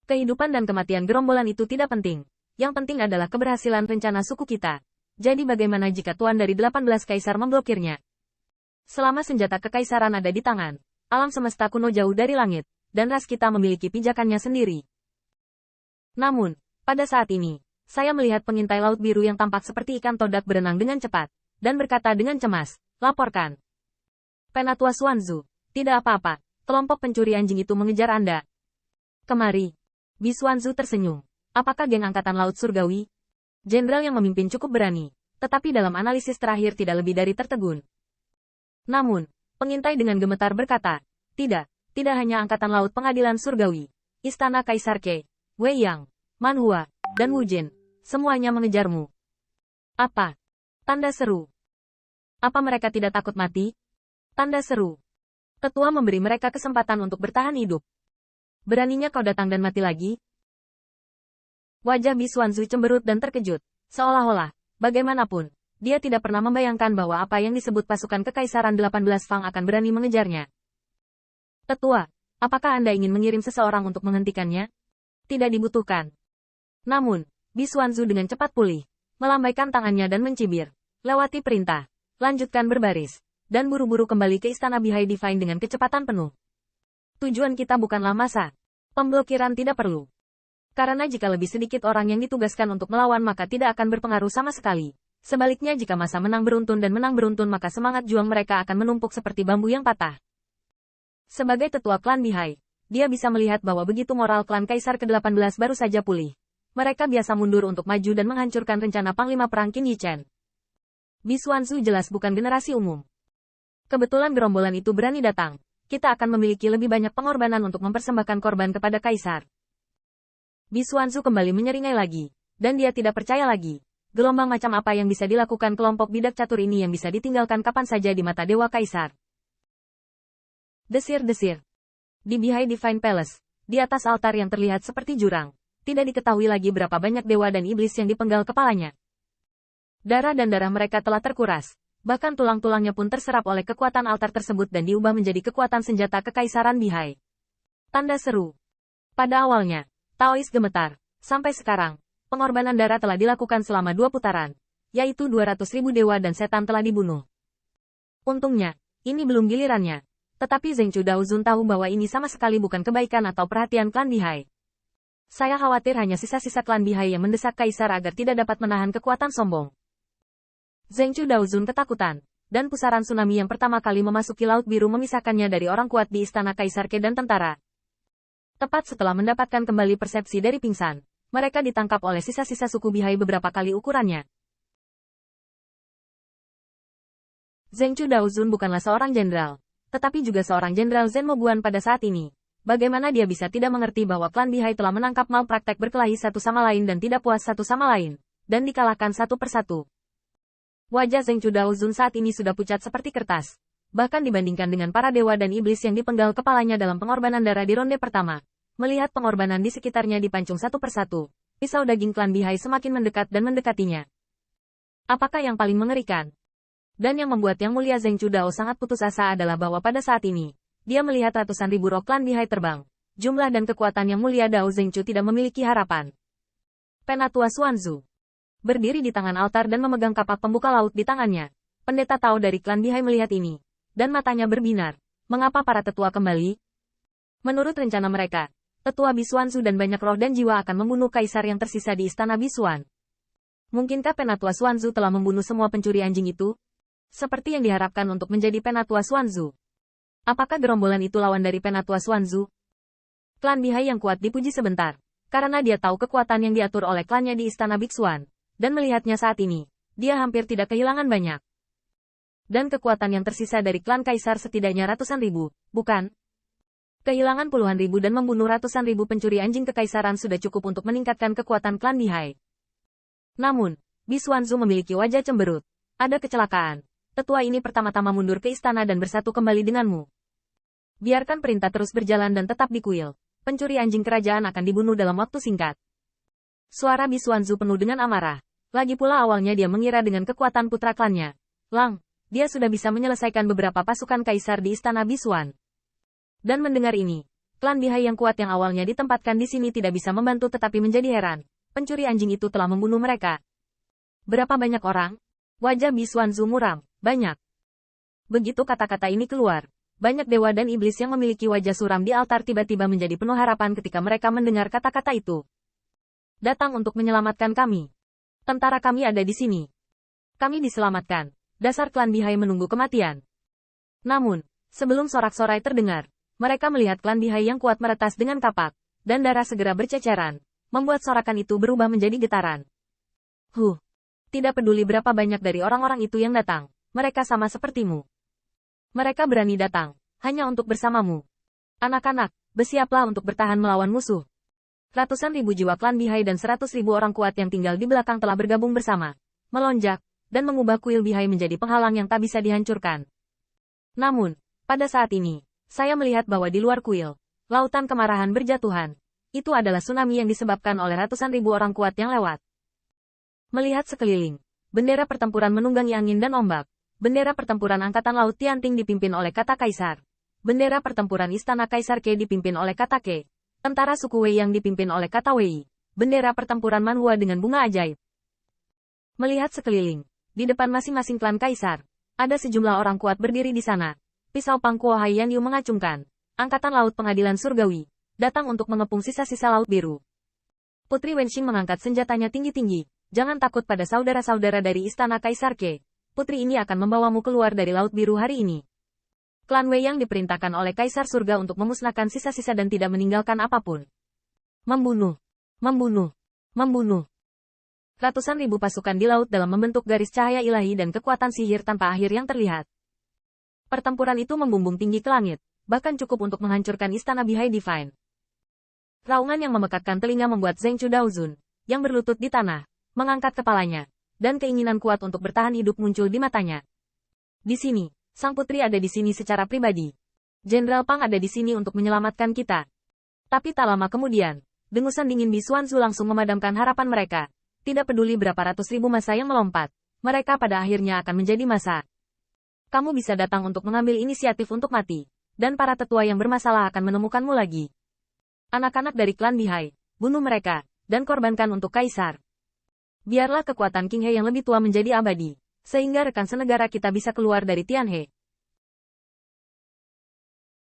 Kehidupan dan kematian gerombolan itu tidak penting. Yang penting adalah keberhasilan rencana suku kita. Jadi bagaimana jika tuan dari 18 kaisar memblokirnya? Selama senjata kekaisaran ada di tangan, alam semesta kuno jauh dari langit, dan ras kita memiliki pijakannya sendiri. Namun, pada saat ini, saya melihat pengintai laut biru yang tampak seperti ikan todak berenang dengan cepat, dan berkata dengan cemas, laporkan. Penatua Xuanzu, tidak apa-apa, kelompok pencuri anjing itu mengejar Anda. Kemari. Bi Xuanzu tersenyum. Apakah geng angkatan laut surgawi? Jenderal yang memimpin cukup berani, tetapi dalam analisis terakhir tidak lebih dari tertegun. Namun, pengintai dengan gemetar berkata, tidak hanya angkatan laut pengadilan surgawi, istana Kaisar Ke, Wei Yang, Manhua, dan Wu Jin, semuanya mengejarmu. Apa? Tanda seru. Apa mereka tidak takut mati? Tanda seru. Tetua memberi mereka kesempatan untuk bertahan hidup. Beraninya kau datang dan mati lagi? Wajah Bi Xuanzu cemberut dan terkejut, seolah-olah, bagaimanapun, dia tidak pernah membayangkan bahwa apa yang disebut pasukan kekaisaran 18 Fang akan berani mengejarnya. Tetua, apakah Anda ingin mengirim seseorang untuk menghentikannya? Tidak dibutuhkan. Namun, Bi Xuanzu dengan cepat pulih, melambaikan tangannya dan mencibir. Lewati perintah, lanjutkan berbaris, dan buru-buru kembali ke istana Bihai Divine dengan kecepatan penuh. Tujuan kita bukanlah masa. Pemblokiran tidak perlu. Karena jika lebih sedikit orang yang ditugaskan untuk melawan maka tidak akan berpengaruh sama sekali. Sebaliknya jika masa menang beruntun maka semangat juang mereka akan menumpuk seperti bambu yang patah. Sebagai tetua klan Bihai, dia bisa melihat bahwa begitu moral klan Kaisar ke-18 baru saja pulih. Mereka biasa mundur untuk maju dan menghancurkan rencana Panglima Perang Qin Yichen. Bi Xuanzu jelas bukan generasi umum. Kebetulan gerombolan itu berani datang. Kita akan memiliki lebih banyak pengorbanan untuk mempersembahkan korban kepada Kaisar. Bi Xuanzu kembali menyeringai lagi, dan dia tidak percaya lagi. Gelombang macam apa yang bisa dilakukan kelompok bidak catur ini yang bisa ditinggalkan kapan saja di mata Dewa Kaisar. Desir-desir. Di Bihai Divine Palace, di atas altar yang terlihat seperti jurang, tidak diketahui lagi berapa banyak dewa dan iblis yang dipenggal kepalanya. Darah dan darah mereka telah terkuras. Bahkan tulang-tulangnya pun terserap oleh kekuatan altar tersebut dan diubah menjadi kekuatan senjata kekaisaran Bihai. Tanda seru. Pada awalnya, Taois gemetar. Sampai sekarang, pengorbanan darah telah dilakukan selama 2 putaran, yaitu 200.000 dewa dan setan telah dibunuh. Untungnya, ini belum gilirannya. Tetapi Zheng Chu Daozun tahu bahwa ini sama sekali bukan kebaikan atau perhatian klan Bihai. Saya khawatir hanya sisa-sisa klan Bihai yang mendesak Kaisar agar tidak dapat menahan kekuatan sombong. Zheng Chu Daozun ketakutan, dan pusaran tsunami yang pertama kali memasuki Laut Biru memisahkannya dari orang kuat di istana Kaisar Ke dan tentara. Tepat setelah mendapatkan kembali persepsi dari pingsan, mereka ditangkap oleh sisa-sisa suku Bihai beberapa kali ukurannya. Zheng Chu Daozun bukanlah seorang jenderal, tetapi juga seorang jenderal Zen Moguan pada saat ini. Bagaimana dia bisa tidak mengerti bahwa klan Bihai telah menangkap malpraktek berkelahi satu sama lain dan tidak puas satu sama lain, dan dikalahkan satu persatu. Wajah Zheng Chu Daozun saat ini sudah pucat seperti kertas. Bahkan dibandingkan dengan para dewa dan iblis yang dipenggal kepalanya dalam pengorbanan darah di ronde pertama. Melihat pengorbanan di sekitarnya dipancung satu persatu, pisau daging klan Bihai semakin mendekat dan mendekatinya. Apakah yang paling mengerikan? Dan yang membuat Yang Mulia Zheng Chu Dao sangat putus asa adalah bahwa pada saat ini, dia melihat ratusan ribu roh klan Bihai terbang. Jumlah dan kekuatan Yang Mulia Dao Zheng Chu tidak memiliki harapan. Penatua Xuanzu berdiri di tangan altar dan memegang kapak pembuka laut di tangannya. Pendeta Tao dari klan Bihai melihat ini, dan matanya berbinar. Mengapa para tetua kembali? Menurut rencana mereka, tetua Bi Xuanzu dan banyak roh dan jiwa akan membunuh kaisar yang tersisa di istana Bi Xuan. Mungkinkah Penatua Xuanzu telah membunuh semua pencuri anjing itu? Seperti yang diharapkan untuk menjadi Penatua Xuanzu. Apakah gerombolan itu lawan dari Penatua Xuanzu? Klan Bihai yang kuat dipuji sebentar, karena dia tahu kekuatan yang diatur oleh klannya di istana Bi Xuan. Dan melihatnya saat ini, dia hampir tidak kehilangan banyak. Dan kekuatan yang tersisa dari klan Kaisar setidaknya ratusan ribu, bukan? Kehilangan puluhan ribu dan membunuh ratusan ribu pencuri anjing kekaisaran sudah cukup untuk meningkatkan kekuatan klan Bihai. Namun, Bi Xuanzu memiliki wajah cemberut. Ada kecelakaan. Tetua ini pertama-tama mundur ke istana dan bersatu kembali denganmu. Biarkan perintah terus berjalan dan tetap dikuil. Pencuri anjing kerajaan akan dibunuh dalam waktu singkat. Suara Bi Xuanzu penuh dengan amarah. Lagi pula awalnya dia mengira dengan kekuatan putra klannya, Lang, dia sudah bisa menyelesaikan beberapa pasukan kaisar di istana Bi Xuan. Dan mendengar ini, Klan Bihai yang kuat yang awalnya ditempatkan di sini tidak bisa membantu tetapi menjadi heran. Pencuri anjing itu telah membunuh mereka. Berapa banyak orang? Wajah Bi Xuanzu muram. Banyak. Begitu kata-kata ini keluar, banyak dewa dan iblis yang memiliki wajah suram di altar tiba-tiba menjadi penuh harapan ketika mereka mendengar kata-kata itu. Datang untuk menyelamatkan kami. Tentara kami ada di sini. Kami diselamatkan. Dasar klan Bihai menunggu kematian. Namun, sebelum sorak-sorai terdengar, mereka melihat klan Bihai yang kuat meretas dengan kapak, dan darah segera berceceran, membuat sorakan itu berubah menjadi getaran. Tidak peduli berapa banyak dari orang-orang itu yang datang, mereka sama sepertimu. Mereka berani datang, hanya untuk bersamamu. Anak-anak, bersiaplah untuk bertahan melawan musuh. Ratusan ribu jiwa klan Bihai dan 100.000 orang kuat yang tinggal di belakang telah bergabung bersama, melonjak, dan mengubah kuil Bihai menjadi penghalang yang tak bisa dihancurkan. Namun, pada saat ini, saya melihat bahwa di luar kuil, lautan kemarahan berjatuhan. Itu adalah tsunami yang disebabkan oleh ratusan ribu orang kuat yang lewat. Melihat sekeliling, bendera pertempuran menunggangi angin dan ombak. Bendera pertempuran Angkatan Laut Tianting dipimpin oleh kata Kaisar. Bendera pertempuran Istana Kaisar Ke dipimpin oleh kata Ke. Tentara suku Wei yang dipimpin oleh kata Wei. Bendera pertempuran Manhua dengan bunga ajaib. Melihat sekeliling, di depan masing-masing klan Kaisar, ada sejumlah orang kuat berdiri di sana. Pisau Pangkuo Haiyan Yu mengacungkan. Angkatan Laut Pengadilan Surgawi, datang untuk mengepung sisa-sisa Laut Biru. Putri Wenxing mengangkat senjatanya tinggi-tinggi. Jangan takut pada saudara-saudara dari Istana Kaisar Ke. Putri ini akan membawamu keluar dari Laut Biru hari ini. Klan Wei yang diperintahkan oleh Kaisar Surga untuk memusnahkan sisa-sisa dan tidak meninggalkan apapun. Membunuh. Membunuh. Membunuh. Ratusan ribu pasukan di laut dalam membentuk garis cahaya ilahi dan kekuatan sihir tanpa akhir yang terlihat. Pertempuran itu membumbung tinggi ke langit, bahkan cukup untuk menghancurkan Istana Bihai Divine. Raungan yang memekakkan telinga membuat Zheng Chu Daozun, yang berlutut di tanah, mengangkat kepalanya, dan keinginan kuat untuk bertahan hidup muncul di matanya. Di sini, sang putri ada di sini secara pribadi. Jenderal Pang ada di sini untuk menyelamatkan kita. Tapi tak lama kemudian, dengusan dingin Bi Xuanzu langsung memadamkan harapan mereka. Tidak peduli berapa ratus ribu massa yang melompat, mereka pada akhirnya akan menjadi massa. Kamu bisa datang untuk mengambil inisiatif untuk mati, dan para tetua yang bermasalah akan menemukanmu lagi. Anak-anak dari klan Bihai, bunuh mereka, dan korbankan untuk Kaisar. Biarlah kekuatan King He yang lebih tua menjadi abadi, sehingga rekan senegara kita bisa keluar dari Tianhe.